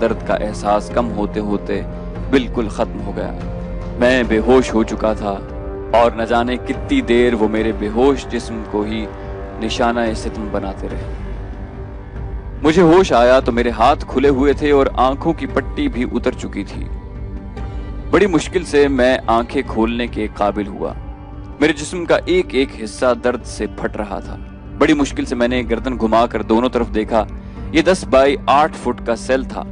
درد کا احساس کم ہوتے ہوتے بالکل ختم ہو گیا۔ میں بے ہوش ہو چکا تھا اور نہ جانے کتنی دیر وہ میرے بے ہوش جسم کو ہی نشانہ ستم بناتے رہے۔ مجھے ہوش آیا تو میرے ہاتھ کھلے ہوئے تھے اور آنکھوں کی پٹی بھی اتر چکی تھی۔ بڑی مشکل سے میں آنکھیں کھولنے کے قابل ہوا۔ میرے جسم کا ایک ایک حصہ درد سے پھٹ رہا تھا۔ بڑی مشکل سے میں نے گردن گھما کر دونوں طرف دیکھا۔ یہ 10 بائی 8 فٹ کا سیل تھا۔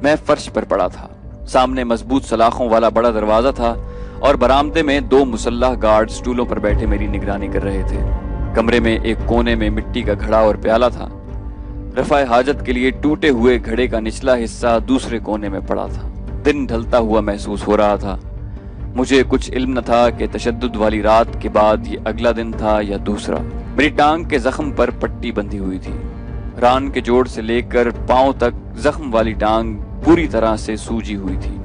میں فرش پر پڑا تھا۔ سامنے مضبوط سلاخوں والا بڑا دروازہ تھا اور برآمدے میں 2 مسلح گارڈ سٹولوں پر بیٹھے میری نگرانی کر رہے تھے۔ کمرے میں ایک کونے میں مٹی کا گھڑا اور پیالہ تھا۔ رفع حاجت کے لیے ٹوٹے ہوئے گھڑے کا نچلا حصہ دوسرے کونے میں پڑا تھا۔ دن ڈھلتا ہوا محسوس ہو رہا تھا۔ مجھے کچھ علم نہ تھا کہ تشدد والی رات کے بعد یہ اگلا دن تھا یا دوسرا۔ میری ٹانگ کے زخم پر پٹی بندھی ہوئی تھی۔ ران کے جوڑ سے لے کر پاؤں تک زخم والی ٹانگ پوری طرح سے سوجی ہوئی تھی۔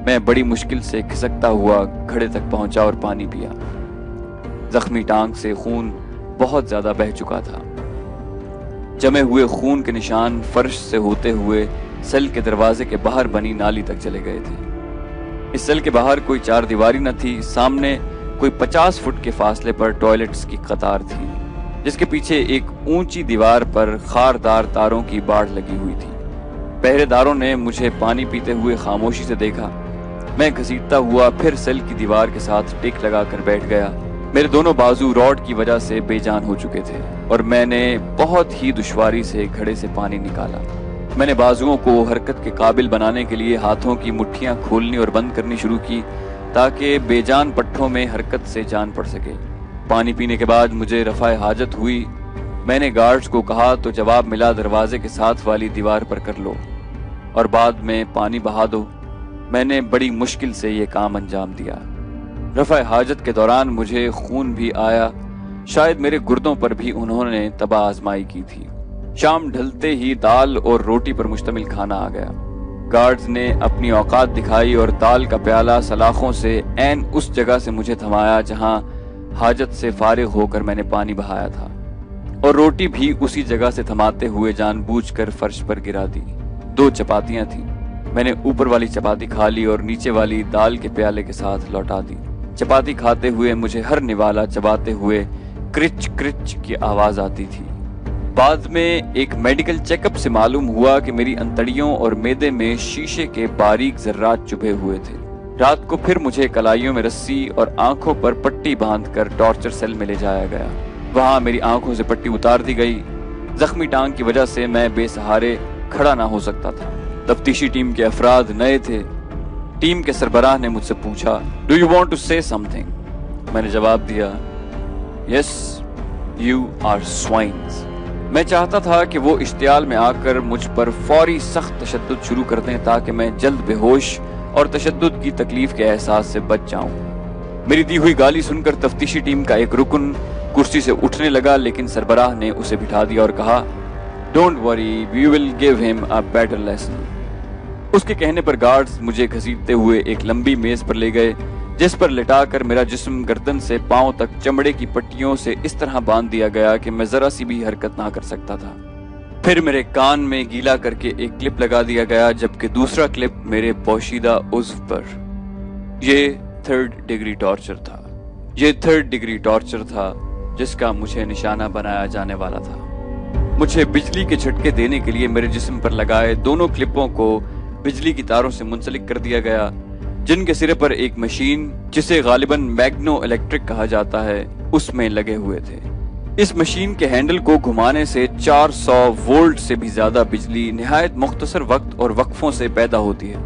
میں بڑی مشکل سے کھسکتا ہوا گھڑے تک پہنچا اور پانی پیا۔ زخمی ٹانگ سے خون بہت زیادہ بہہ چکا تھا۔ جمے ہوئے خون کے نشان فرش سے ہوتے ہوئے سیل کے دروازے کے باہر بنی نالی تک چلے گئے تھے۔ اس سیل کے باہر کوئی 4 دیواری نہ تھی۔ سامنے کوئی 50 فٹ کے فاصلے پر ٹوائلٹس کی قطار تھی، جس کے پیچھے ایک اونچی دیوار پر خاردار تاروں کی باڑ لگی ہوئی تھی۔ پہرے داروں نے مجھے پانی پیتے ہوئے خاموشی سے دیکھا۔ میں گھسیٹتا ہوا پھر سیل کی دیوار کے ساتھ ٹیک لگا کر بیٹھ گیا۔ میرے دونوں بازو راڈ کی وجہ سے بے جان ہو چکے تھے اور میں نے بہت ہی دشواری سے گھڑے سے پانی نکالا۔ میں نے بازوؤں کو حرکت کے قابل بنانے کے لیے ہاتھوں کی مٹھیاں کھولنی اور بند کرنی شروع کی تاکہ بے جان پٹھوں میں حرکت سے جان پڑ سکے۔ پانی پینے کے بعد مجھے رفع حاجت ہوئی۔ میں نے گارڈز کو کہا تو جواب ملا، دروازے کے ساتھ والی دیوار پر کر لو اور بعد میں پانی بہا دو۔ میں نے بڑی مشکل سے یہ کام انجام دیا۔ رفع حاجت کے دوران مجھے خون بھی آیا۔ شاید میرے گردوں پر بھی انہوں نے تباہ آزمائی کی تھی۔ شام ڈھلتے ہی دال اور روٹی پر مشتمل کھانا آ گیا۔ گارڈز نے اپنی اوقات دکھائی اور دال کا پیالہ سلاخوں سے عین اس جگہ سے مجھے تھمایا جہاں حاجت سے فارغ ہو کر میں نے پانی بہایا تھا، اور روٹی بھی اسی جگہ سے تھماتے ہوئے جان بوجھ کر فرش پر گرا دی۔ 2 چپاتیاں تھیں۔ میں نے اوپر والی چپاتی کھا لی اور نیچے والی دال کے پیالے کے ساتھ لوٹا دی۔ چپاتی کھاتے ہوئے مجھے ہر نوالا چباتے ہوئے کرچ کرچ کی آواز آتی تھی۔ بعد میں ایک میڈیکل چیک اپ سے معلوم ہوا کہ میری انتڑیوں اور معدے میں شیشے کے باریک ذرات چبھے ہوئے تھے۔ رات کو پھر مجھے کلائیوں میں رسی اور آنکھوں پر پٹی باندھ کر ٹارچر سیل میں لے جایا گیا۔ وہاں میری آنکھوں سے پٹی اتار دی گئی۔ زخمی ٹانگ کی وجہ سے میں بے سہارے کھڑا نہ ہو سکتا تھا۔ تفتیشی ٹیم کے افراد نئے تھے۔ ٹیم کے سربراہ نے مجھ سے پوچھا، "Do you want to say something?" میں نے جواب دیا، "Yes, you are swines." میں چاہتا تھا کہ وہ اشتعال میں آ کر مجھ پر فوری سخت تشدد شروع کر دیں تاکہ میں جلد بے ہوش اور تشدد کی تکلیف کے احساس سے بچ جاؤں۔ میری دی ہوئی گالی سن کر تفتیشی ٹیم کا ایک رکن کرسی سے اٹھنے لگا، لیکن سربراہ نے اسے بٹھا دیا اور کہا، "Don't worry, we will give him a better lesson." اس کے کہنے پر گارڈز مجھے گھسیٹتے ہوئے ایک لمبی میز پر لے گئے، جس پر لٹا کر میرا جسم گردن سے پاؤں تک چمڑے کی پٹیوں سے اس طرح باندھ دیا گیا کہ میں ذرا سی بھی حرکت نہ کر سکتا تھا۔ پھر میرے کان میں گیلا کر کے ایک کلپ لگا دیا گیا، جبکہ دوسرا کلپ میرے پوشیدہ عضو پر۔ یہ 3rd ڈگری ٹارچر تھا۔ یہ 3rd ڈگری ٹارچر تھا جس کا مجھے نشانہ بنایا جانے والا تھا۔ مجھے بجلی کے جھٹکے دینے کے لیے میرے جسم پر لگائے دونوں کلپوں کو بجلی کی تاروں سے منسلک کر دیا گیا، جن کے سرے پر ایک مشین، جسے غالباً میگنو الیکٹرک کہا جاتا ہے، اس میں لگے ہوئے تھے۔ اس مشین کے ہینڈل کو گھمانے سے 400 وولٹ سے بھی زیادہ بجلی نہایت مختصر وقت اور وقفوں سے پیدا ہوتی ہے۔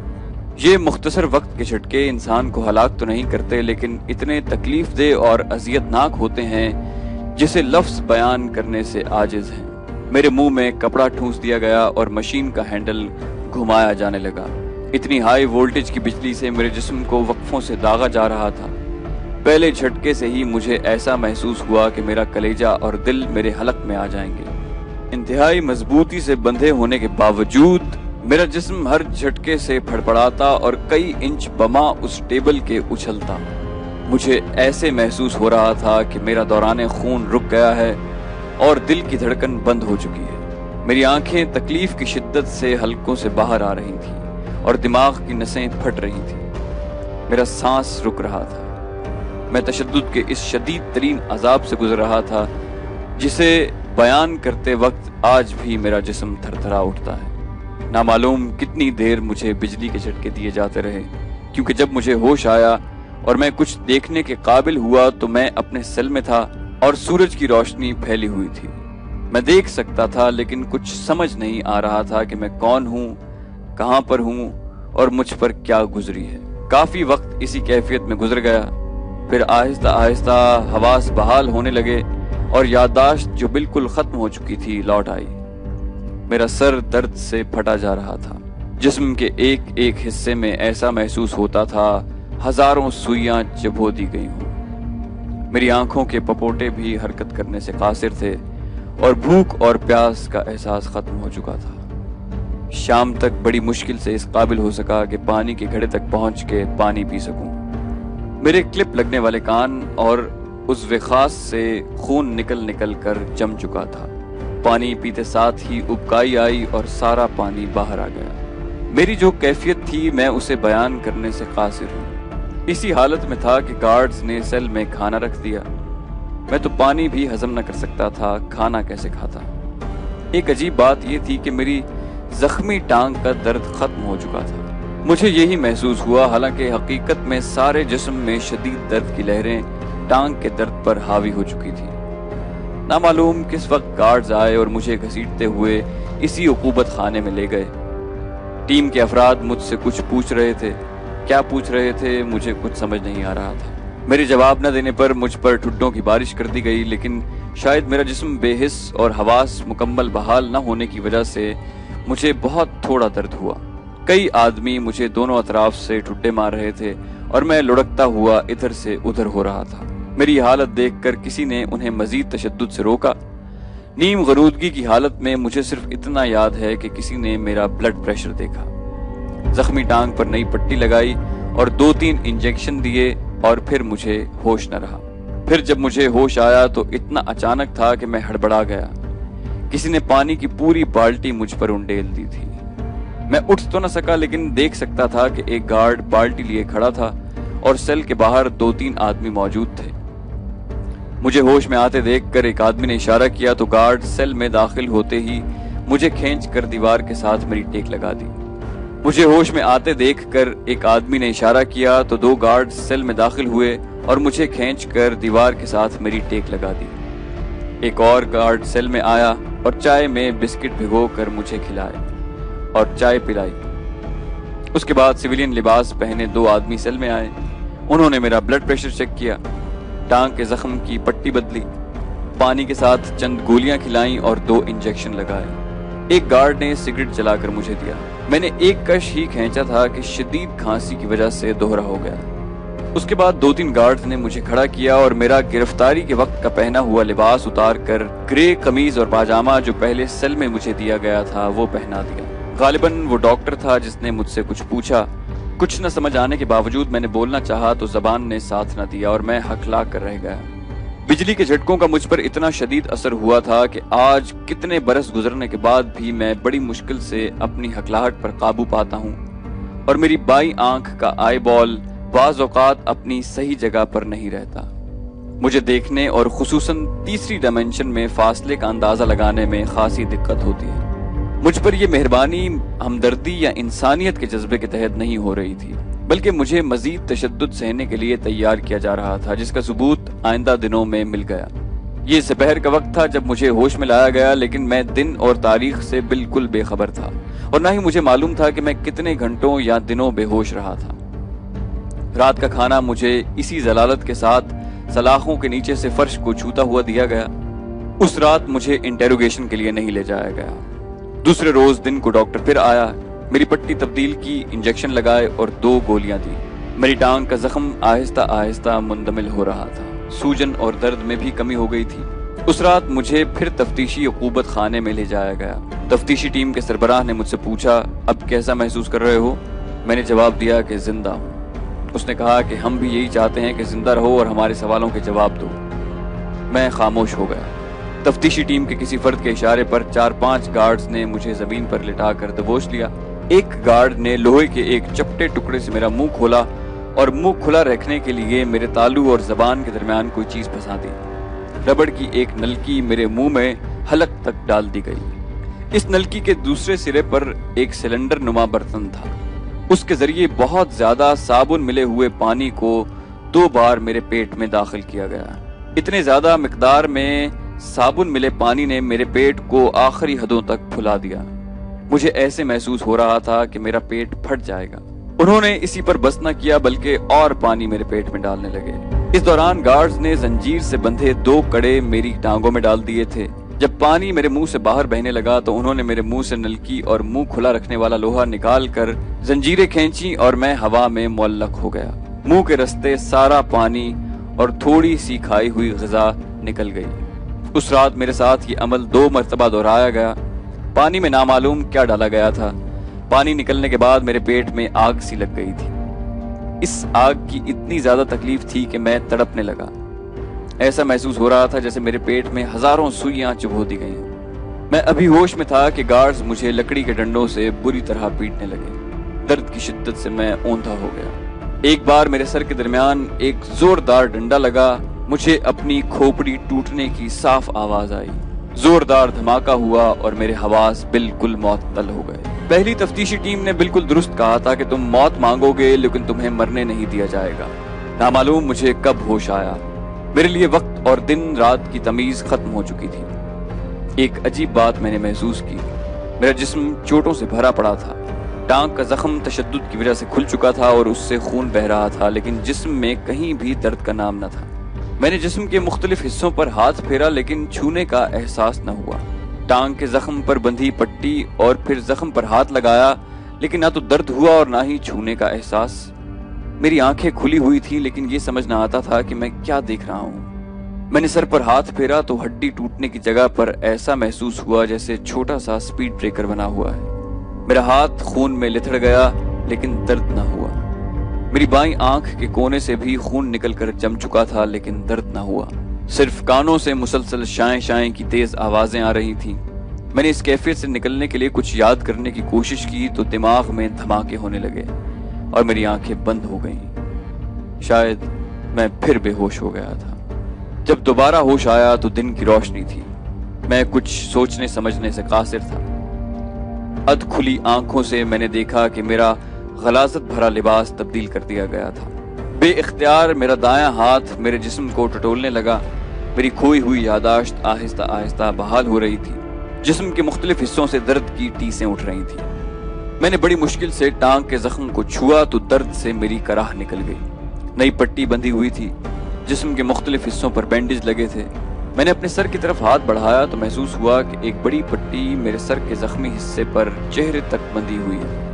یہ مختصر وقت کے جھٹکے انسان کو ہلاک تو نہیں کرتے، لیکن اتنے تکلیف دہ اور اذیت ناک ہوتے ہیں جسے لفظ بیان کرنے سے عاجز ہیں۔ میرے منہ میں کپڑا ٹھونس دیا گیا اور مشین کا ہینڈل گھمایا جانے لگا۔ اتنی ہائی وولٹیج کی بجلی سے میرے جسم کو وقفوں سے داغا جا رہا تھا۔ پہلے جھٹکے سے ہی مجھے ایسا محسوس ہوا کہ میرا کلیجہ اور دل میرے حلق میں آ جائیں گے۔ انتہائی مضبوطی سے بندھے ہونے کے باوجود میرا جسم ہر جھٹکے سے پھڑپڑاتا اور کئی انچ بما اس ٹیبل کے اچھلتا۔ مجھے ایسے محسوس ہو رہا تھا کہ میرا دوران خون رک گیا ہے اور دل کی دھڑکن بند ہو چکی ہے۔ میری آنکھیں تکلیف کی شدت سے حلقوں سے باہر آ رہی تھیں اور دماغ کی نسیں پھٹ رہی تھیں۔ میرا سانس رک رہا تھا۔ میں تشدد کے اس شدید ترین عذاب سے گزر رہا تھا جسے بیان کرتے وقت آج بھی میرا جسم تھر تھرا اٹھتا ہے۔ نامعلوم کتنی دیر مجھے بجلی کے جھٹکے دیے جاتے رہے، کیونکہ جب مجھے ہوش آیا اور میں کچھ دیکھنے کے قابل ہوا تو میں اپنے سیل میں تھا اور سورج کی روشنی پھیلی ہوئی تھی۔ میں دیکھ سکتا تھا لیکن کچھ سمجھ نہیں آ رہا تھا کہ میں کون ہوں، کہاں پر ہوں اور مجھ پر کیا گزری ہے۔ کافی وقت اسی کیفیت میں گزر گیا، پھر آہستہ آہستہ حواس بحال ہونے لگے اور یادداشت جو بالکل ختم ہو چکی تھی لوٹ آئی۔ میرا سر درد سے پھٹا جا رہا تھا۔ جسم کے ایک ایک حصے میں ایسا محسوس ہوتا تھا ہزاروں سوئیاں چبھو دی گئی ہوں۔ میری آنکھوں کے پپوٹے بھی حرکت کرنے سے قاصر تھے اور بھوک اور پیاس کا احساس ختم ہو چکا تھا۔ شام تک بڑی مشکل سے اس قابل ہو سکا کہ پانی کے گھڑے تک پہنچ کے پانی پی سکوں۔ میرے کلپ لگنے والے کان اور عضو خاص سے خون نکل کر جم چکا تھا۔ پانی پیتے ساتھ ہی ابکائی آئی اور سارا پانی باہر آ گیا۔ میری جو کیفیت تھی میں اسے بیان کرنے سے قاصر ہوں۔ اسی حالت میں تھا کہ گارڈز نے سیل میں کھانا رکھ دیا۔ میں تو پانی بھی ہضم نہ کر سکتا تھا، کھانا کیسے کھاتا۔ ایک عجیب بات یہ تھی کہ میری زخمی ٹانگ کا درد ختم ہو چکا تھا۔ مجھے یہی محسوس ہوا، حالانکہ حقیقت میں سارے جسم میں شدید درد کی لہریں ٹانگ کے درد پر حاوی ہو چکی تھی۔ نامعلوم کس وقت گارڈز آئے اور مجھے گھسیٹتے ہوئے اسی عقوبت خانے میں لے گئے۔ ٹیم کے افراد مجھ سے کچھ پوچھ رہے تھے، کیا پوچھ رہے تھے مجھے کچھ سمجھ نہیں آ رہا تھا۔ میرے جواب نہ دینے پر مجھ پر ٹھڈوں کی بارش کر دی گئی، لیکن شاید میرا جسم بے حس اور حواس مکمل بحال نہ ہونے کی وجہ سے مجھے بہت تھوڑا درد ہوا۔ کئی آدمی مجھے دونوں اطراف سے ٹھڈے مار رہے تھے اور میں لڑکتا ہوا ادھر سے ادھر ہو رہا تھا۔ میری حالت دیکھ کر کسی نے انہیں مزید تشدد سے روکا۔ نیم غنودگی کی حالت میں مجھے صرف اتنا یاد ہے کہ کسی نے میرا بلڈ پریشر دیکھا، زخمی ٹانگ پر نئی پٹی لگائی اور 2-3 انجیکشن دیے اور پھر مجھے ہوش نہ رہا۔ پھر جب مجھے ہوش آیا تو اتنا اچانک تھا کہ میں ہڑبڑا گیا۔ کسی نے پانی کی پوری بالٹی مجھ پر انڈیل دی تھی۔ میں اٹھ تو نہ سکا لیکن دیکھ سکتا تھا کہ ایک گارڈ بالٹی لیے کھڑا تھا اور سیل کے باہر 2-3 آدمی موجود تھے۔ مجھے ہوش میں آتے دیکھ کر ایک آدمی نے اشارہ کیا تو گارڈ سیل میں داخل ہوتے ہی مجھے کھینچ کر دیوار کے ساتھ میری ٹیک لگا دی۔ مجھے ہوش میں آتے دیکھ کر ایک آدمی نے اشارہ کیا تو 2 گارڈ سیل میں داخل ہوئے اور مجھے کھینچ کر دیوار کے ساتھ میری ٹیک لگا دی۔ ایک اور گارڈ سیل میں آیا اور چائے میں بسکٹ بھگو کر مجھے کھلائے اور چائے پلائی۔ اس کے بعد سویلین لباس پہنے 2 آدمی سیل میں آئے۔ انہوں نے میرا بلڈ پریشر چیک کیا، ٹانگ کے زخم کی پٹی بدلی، پانی کے ساتھ چند گولیاں کھلائیں اور 2 انجیکشن لگائے۔ ایک گارڈ نے سگریٹ جلا کر مجھے دیا۔ میں نے ایک کش ہی کھینچا تھا کہ شدید کھانسی کی وجہ سے دوہرا ہو گیا۔ اس کے بعد 2-3 گارڈز نے مجھے کھڑا کیا اور میرا گرفتاری کے وقت کا پہنا ہوا لباس اتار کر گرے قمیض اور پاجامہ جو پہلے سیل میں مجھے دیا گیا تھا وہ پہنا دیا۔ غالباً وہ ڈاکٹر تھا جس نے مجھ سے کچھ پوچھا۔ کچھ نہ سمجھ آنے کے باوجود میں نے بولنا چاہا تو زبان نے ساتھ نہ دیا اور میں ہکلا کر رہ گیا۔ بجلی کے جھٹکوں کا مجھ پر اتنا شدید اثر ہوا تھا کہ آج کتنے برس گزرنے کے بعد بھی میں بڑی مشکل سے اپنی ہکلاہٹ پر قابو پاتا ہوں اور میری بائیں آنکھ کا آئی بال بعض اوقات اپنی صحیح جگہ پر نہیں رہتا۔ مجھے دیکھنے اور خصوصاً تیسری ڈائمینشن میں فاصلے کا اندازہ لگانے میں خاصی دقت ہوتی ہے۔ مجھ پر یہ مہربانی، ہمدردی یا انسانیت کے جذبے کے تحت نہیں ہو رہی تھی، بلکہ مجھے مزید تشدد سہنے کے لیے تیار کیا جا رہا تھا، جس کا ثبوت آئندہ دنوں میں مل گیا۔ یہ سپہر کا وقت تھا جب مجھے ہوش میں لایا گیا، لیکن میں دن اور تاریخ سے بالکل بے خبر تھا اور نہ ہی مجھے معلوم تھا کہ میں کتنے گھنٹوں یا دنوں بے ہوش رہا تھا۔ رات کا کھانا مجھے اسی ضلالت کے ساتھ سلاخوں کے نیچے سے فرش کو چھوتا ہوا دیا گیا۔ اس رات مجھے انٹیروگیشن کے لیے نہیں لے جایا گیا۔ دوسرے روز دن کو ڈاکٹر پھر آیا، میری پٹی تبدیل کی، انجیکشن لگائے اور 2 گولیاں دی۔ میری ٹانگ کا زخم آہستہ آہستہ مندمل ہو رہا تھا، سوجن اور درد میں بھی کمی ہو گئی تھی۔ اس رات مجھے پھر تفتیشی عقوبت خانے میں لے جایا گیا۔ تفتیشی ٹیم کے سربراہ نے مجھ سے پوچھا، اب کیسا محسوس کر رہے ہو؟ میں نے جواب دیا کہ زندہ ہوں۔ اس نے کہا کہ ہم بھی یہی چاہتے ہیں کہ زندہ رہو اور ہمارے سوالوں کے جواب دو۔ میں خاموش ہو گیا۔ تفتیشی ٹیم کے کسی فرد کے اشارے پر 4-5 گارڈز نے مجھے زمین پر لٹا کر دبوچ لیا۔ ایک گارڈ نے لوہے کے ایک چپٹے ٹکڑے سے میرا منہ کھولا اور منہ کھلا رکھنے کے لیے میرے تالو اور زبان کے درمیان کوئی چیز پھنسا دی۔ ربڑ کی ایک نلکی میرے منہ میں حلق تک ڈال دی گئی۔ اس نلکی کے دوسرے سرے پر ایک سلنڈر نما برتن تھا۔ اس کے ذریعے بہت زیادہ صابن ملے ہوئے پانی کو 2 بار میرے پیٹ میں داخل کیا گیا۔ اتنے زیادہ مقدار میں صابن ملے پانی نے میرے پیٹ کو آخری حدوں تک پھلا دیا۔ مجھے ایسے محسوس ہو رہا تھا کہ میرا پیٹ پھٹ جائے گا۔ انہوں نے اسی پر بس نہ کیا بلکہ اور پانی میرے پیٹ میں ڈالنے لگے۔ اس دوران گارڈز نے زنجیر سے بندھے 2 کڑے میری ٹانگوں میں ڈال دیے تھے۔ جب پانی میرے منہ سے باہر بہنے لگا تو انہوں نے میرے منہ سے نلکی اور منہ کھلا رکھنے والا لوہا نکال کر زنجیریں کھینچی اور میں ہوا میں معلق ہو گیا۔ منہ کے رستے سارا پانی اور تھوڑی سی کھائی ہوئی غذا نکل گئی۔ اس رات میرے ساتھ یہ عمل 2 مرتبہ دہرایا گیا۔ پانی میں نامعلوم کیا ڈالا گیا تھا۔ پانی نکلنے کے بعد میرے پیٹ میں آگ سی لگ گئی تھی۔ اس آگ کی اتنی زیادہ تکلیف تھی کہ میں تڑپنے لگا۔ ایسا محسوس ہو رہا تھا جیسے میرے پیٹ میں ہزاروں سوئیاں چبھو دی گئیں۔ میں ابھی ہوش میں تھا کہ گارڈز مجھے لکڑی کے ڈنڈوں سے بری طرح پیٹنے لگے۔ درد کی شدت سے میں اوندا ہو گیا۔ ایک بار میرے سر کے درمیان ایک زوردار ڈنڈا لگا۔ مجھے اپنی کھوپڑی ٹوٹنے کی صاف آواز آئی۔ زوردار دھماکہ ہوا اور میرے حواس بالکل معطل ہو گئے۔ پہلی تفتیشی ٹیم نے بالکل درست کہا تھا کہ تم موت مانگو گے لیکن تمہیں مرنے نہیں دیا جائے گا۔ نامعلوم مجھے کب ہوش آیا۔ میرے لیے وقت اور دن رات کی تمیز ختم ہو چکی تھی۔ ایک عجیب بات میں نے محسوس کی۔ میرا جسم چوٹوں سے بھرا پڑا تھا۔ ٹانگ کا زخم تشدد کی وجہ سے کھل چکا تھا اور اس سے خون بہہ رہا تھا، لیکن جسم میں کہیں بھی درد کا نام نہ تھا۔ میں نے جسم کے مختلف حصوں پر ہاتھ پھیرا لیکن چھونے کا احساس نہ ہوا۔ ٹانگ کے زخم پر بندھی پٹی اور پھر زخم پر ہاتھ لگایا لیکن نہ تو درد ہوا اور نہ ہی چھونے کا احساس۔ میری آنکھیں کھلی ہوئی تھی لیکن یہ سمجھ نہ آتا تھا کہ میں کیا دیکھ رہا ہوں۔ میں نے سر پر ہاتھ پھیرا تو ہڈی ٹوٹنے کی جگہ پر ایسا محسوس ہوا جیسے چھوٹا سا سپیڈ بریکر بنا ہوا ہے۔ میرا ہاتھ خون میں لتھڑ گیا لیکن درد نہ ہوا۔ میری بائیں آنکھ کے کونے سے بھی خون نکل کر جم چکا تھا لیکن درد نہ ہوا۔ صرف کانوں سے مسلسل شائیں شائیں کی تیز آوازیں آ رہی تھیں۔ میں نے اس کیفیت سے نکلنے کے لیے کچھ یاد کرنے کی کوشش کی تو دماغ میں دھماکے ہونے لگے اور میری آنکھیں بند ہو گئیں۔ شاید میں پھر بے ہوش ہو گیا تھا۔ جب دوبارہ ہوش آیا تو دن کی روشنی تھی۔ میں کچھ سوچنے سمجھنے سے قاصر تھا۔ ادھ کھلی آنکھوں سے میں نے دیکھا کہ میرا غلاظت بھرا لباس تبدیل کر دیا گیا تھا۔ بے اختیار میرا دایاں ہاتھ میرے جسم کو ٹٹولنے لگا۔ میری کھوئی ہوئی یادداشت آہستہ آہستہ بحال ہو رہی تھی۔ جسم کے مختلف حصوں سے درد کی ٹیسیں اٹھ رہی تھیں۔ میں نے بڑی مشکل سے ٹانگ کے زخم کو چھوا تو درد سے میری کراہ نکل گئی۔ نئی پٹی بندھی ہوئی تھی۔ جسم کے مختلف حصوں پر بینڈیج لگے تھے۔ میں نے اپنے سر کی طرف ہاتھ بڑھایا تو محسوس ہوا کہ ایک بڑی پٹی میرے سر کے زخمی حصے پر چہرے تک بندھی ہوئی ہے۔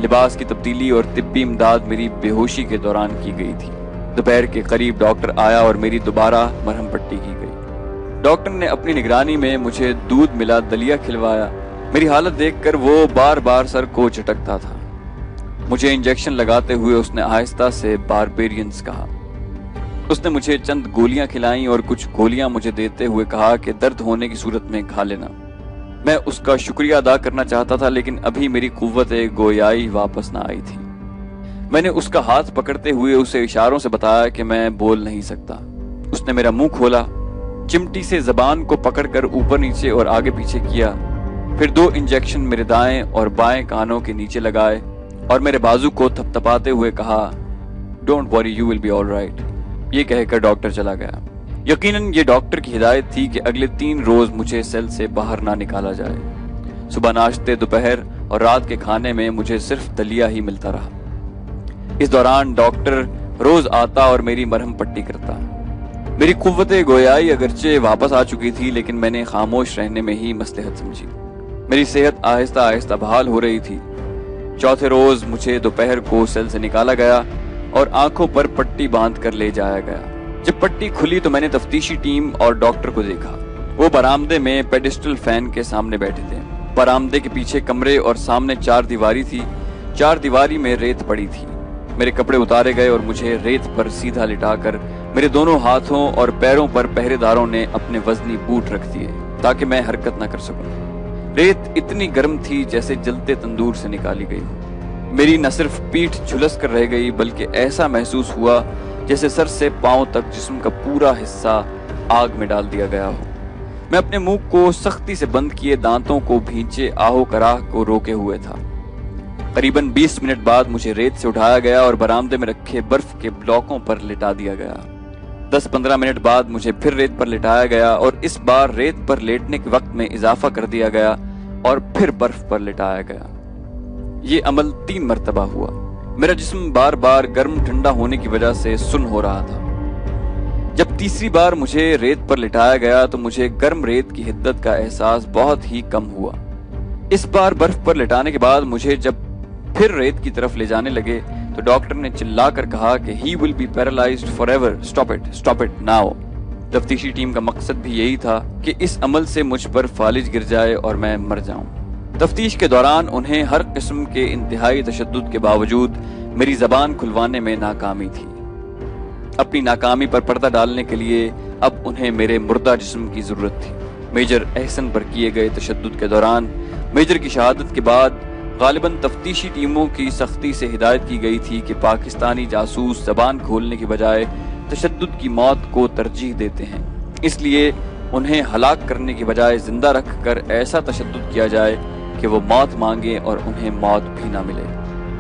لباس کی تبدیلی اور طبی امداد میری بے ہوشی کے دوران کی گئی تھی۔ دوپہر کے قریب ڈاکٹر آیا اور میری دوبارہ مرہم پٹی کی گئی۔ ڈاکٹر نے اپنی نگرانی میں مجھے دودھ ملا دلیا کھلوایا۔ میری حالت دیکھ کر وہ بار بار سر کو جھٹکتا تھا۔ مجھے انجیکشن لگاتے ہوئے اس نے آہستہ سے باربیرینز کہا۔ اس نے مجھے چند گولیاں کھلائیں اور کچھ گولیاں مجھے دیتے ہوئے کہا کہ درد ہونے کی صورت میں کھا لینا۔ میں اس کا شکریہ ادا کرنا چاہتا تھا لیکن ابھی میری قوت گویائی واپس نہ آئی تھی۔ میں نے اس کا ہاتھ پکڑتے ہوئے اسے اشاروں سے بتایا کہ میں بول نہیں سکتا۔ اس نے میرا منہ کھولا، چمٹی سے زبان کو پکڑ کر اوپر نیچے اور آگے پیچھے کیا، پھر 2 انجیکشن میرے دائیں اور بائیں کانوں کے نیچے لگائے اور میرے بازو کو تھپتھپاتے ہوئے کہا don't worry you will be all right. یہ کہہ کر ڈاکٹر چلا گیا۔ یقیناً یہ ڈاکٹر کی ہدایت تھی کہ اگلے 3 روز مجھے سیل سے باہر نہ نکالا جائے۔ صبح ناشتے، دوپہر اور رات کے کھانے میں مجھے صرف دلیا ہی ملتا رہا۔ اس دوران ڈاکٹر روز آتا اور میری مرہم پٹی کرتا۔ میری قوت گویائی اگرچہ واپس آ چکی تھی لیکن میں نے خاموش رہنے میں ہی مصلحت سمجھی۔ میری صحت آہستہ آہستہ بحال ہو رہی تھی۔ چوتھے روز مجھے دوپہر کو سیل سے نکالا گیا اور آنکھوں پر پٹی باندھ کر لے جایا گیا۔ جب پٹی کھلی تو میں نے تفتیشی ٹیم اور ڈاکٹر کو دیکھا۔ وہ برآمدے میں پیڈسٹل فین کے سامنے بیٹھے تھے۔ برآمدے کے پیچھے کمرے اور سامنے 4 دیواری تھی۔ 4 دیواری میں ریت پڑی تھی۔ میرے کپڑے اتارے گئے اور مجھے ریت پر سیدھا لٹا کر میرے دونوں ہاتھوں اور پیروں پر پہرے داروں نے اپنے وزنی بوٹ رکھ دیے تاکہ میں حرکت نہ کر سکوں۔ ریت اتنی گرم تھی جیسے جلتے تندور سے نکالی گئی۔ میری نہ صرف پیٹھ جھلس کر رہ گئی بلکہ ایسا محسوس ہوا جیسے سر سے پاؤں تک جسم کا پورا حصہ آگ میں ڈال دیا گیا ہو۔ میں اپنے منہ کو سختی سے بند کیے دانتوں کو بھینچے آہو کراہ کو روکے ہوئے تھا۔ قریباً 20 منٹ بعد مجھے ریت سے اٹھایا گیا اور برآمدے میں رکھے برف کے بلاکوں پر لٹا دیا گیا۔ 10-15 منٹ بعد مجھے پھر ریت پر لٹایا گیا اور اس بار ریت پر لیٹنے کے وقت میں اضافہ کر دیا گیا اور پھر برف پر لٹایا گیا۔ یہ عمل 3 مرتبہ ہوا۔ میرا جسم بار بار گرم ٹھنڈا ہونے کی وجہ سے سن ہو رہا تھا۔ جب تیسری بار مجھے ریت پر لٹایا گیا تو مجھے گرم ریت کی حدت کا احساس بہت ہی کم ہوا۔ اس بار برف پر لٹانے کے بعد مجھے جب پھر ریت کی طرف لے جانے لگے تو ڈاکٹر نے چلا کر کہا کہ he will be paralyzed forever. Stop it now. تفتیشی ٹیم کا مقصد بھی یہی تھا کہ اس عمل سے مجھ پر فالج گر جائے اور میں مر جاؤں۔ تفتیش کے دوران انہیں ہر قسم کے انتہائی تشدد کے باوجود میری زبان کھلوانے میں ناکامی تھی۔ اپنی ناکامی پر پردہ ڈالنے کے لیے اب انہیں میرے مردہ جسم کی ضرورت تھی۔ میجر احسن پر کیے گئے تشدد کے دوران میجر کی شہادت کے بعد غالباً تفتیشی ٹیموں کی سختی سے ہدایت کی گئی تھی کہ پاکستانی جاسوس زبان کھولنے کی بجائے تشدد کی موت کو ترجیح دیتے ہیں، اس لیے انہیں ہلاک کرنے کی بجائے زندہ رکھ کر ایسا تشدد کیا جائے کہ وہ موت مانگیں اور انہیں موت بھی نہ ملے۔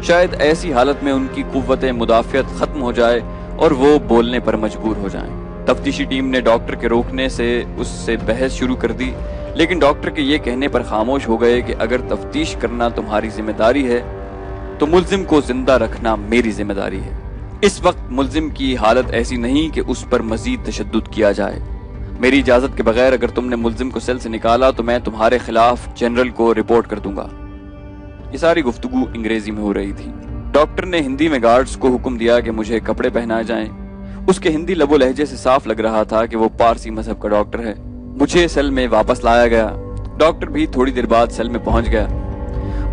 شاید ایسی حالت میں ان کی قوت مدافعت ختم ہو جائے اور وہ بولنے پر مجبور ہو جائیں۔ تفتیشی ٹیم نے ڈاکٹر کے روکنے سے اس سے بحث شروع کر دی، لیکن ڈاکٹر کے یہ کہنے پر خاموش ہو گئے کہ اگر تفتیش کرنا تمہاری ذمہ داری ہے تو ملزم کو زندہ رکھنا میری ذمہ داری ہے۔ اس وقت ملزم کی حالت ایسی نہیں کہ اس پر مزید تشدد کیا جائے۔ میری اجازت کے بغیر اگر تم نے ملزم کو سیل سے نکالا تو میں تمہارے خلاف جنرل کو رپورٹ کر دوں گا۔ یہ ساری گفتگو انگریزی میں ہو رہی تھی۔ ڈاکٹر نے ہندی میں گارڈز کو حکم دیا کہ مجھے کپڑے پہنائے جائیں۔ اس کے ہندی لب و لہجے سے صاف لگ رہا تھا کہ وہ پارسی مذہب کا ڈاکٹر ہے۔ مجھے سیل میں واپس لایا گیا۔ ڈاکٹر بھی تھوڑی دیر بعد سیل میں پہنچ گیا۔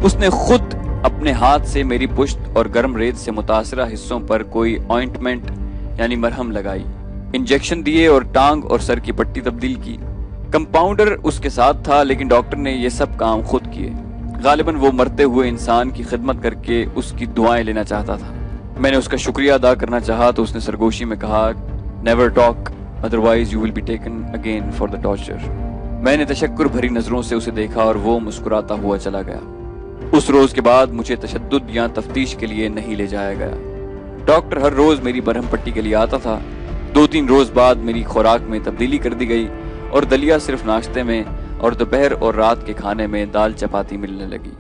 اس نے خود اپنے ہاتھ سے میری پشت اور گرم ریت سے متاثرہ حصوں پر کوئی آئنٹمنٹ یعنی مرہم لگائی، انجیکشن دیے اور ٹانگ اور سر کی پٹی تبدیل کی۔ کمپاؤنڈر اس کے ساتھ تھا لیکن ڈاکٹر نے یہ سب کام خود کیے۔ غالباً وہ مرتے ہوئے انسان کی خدمت کر کے اس کی دعائیں لینا چاہتا تھا۔ میں نے اس کا شکریہ ادا کرنا چاہا تو اس نے سرگوشی میں کہا، "Never talk, otherwise you will be taken again for the torture." میں نے تشکر بھری نظروں سے اسے دیکھا اور وہ مسکراتا ہوا چلا گیا۔ اس روز کے بعد مجھے تشدد یا تفتیش کے لیے نہیں لے جایا گیا۔ ڈاکٹر ہر روز میری برہم پٹی کے لیے آتا تھا۔ 2-3 روز بعد میری خوراک میں تبدیلی کر دی گئی اور دلیا صرف ناشتے میں اور دوپہر اور رات کے کھانے میں دال چپاتی ملنے لگی۔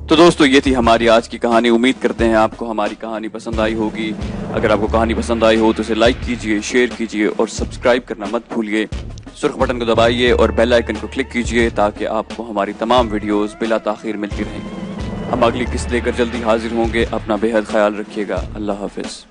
تو دوستو، یہ تھی ہماری آج کی کہانی۔ امید کرتے ہیں آپ کو ہماری کہانی پسند آئی ہوگی۔ اگر آپ کو کہانی پسند آئی ہو تو اسے لائک کیجئے، شیئر کیجئے اور سبسکرائب کرنا مت بھولیے۔ سرخ بٹن کو دبائیے اور بیل آئیکن کو کلک کیجئے تاکہ آپ کو ہماری تمام ویڈیوز بلا تاخیر ملتی رہیں۔ ہم اگلی قسط لے کر جلدی حاضر ہوں گے۔ اپنا بے حد خیال رکھیے گا۔ اللہ حافظ۔